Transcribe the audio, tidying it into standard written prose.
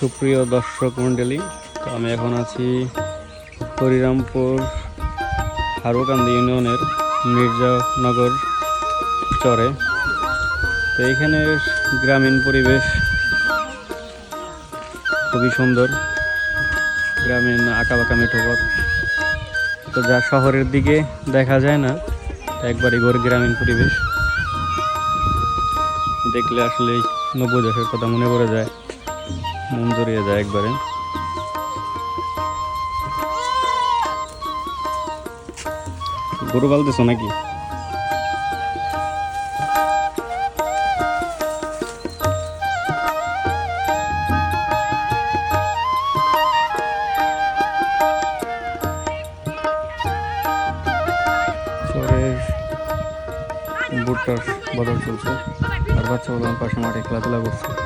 সুপ্রিয় দর্শক মণ্ডলী, তো আমি এখন আছি হরিরামপুর হারুকান্দি ইউনিয়নের মির্জানগর চরে। তো এইখানের গ্রামীণ পরিবেশ খুবই সুন্দর, গ্রামীণ আঁকাবাঁকা মেঠো পথ, তো যা শহরের দিকে দেখা যায় না, একবারই গ্রামীণ পরিবেশ দেখলে আসলে 90 দশকের কথা মনে পড়ে যায়, মন জড়িয়ে যায় একবারে। গরু পালতেছ নাকি? চরের ভুট্টার বাজার চলছে আর বাচ্চাগুলো আমার পাশে মাঠে খেলাধুলা করছে।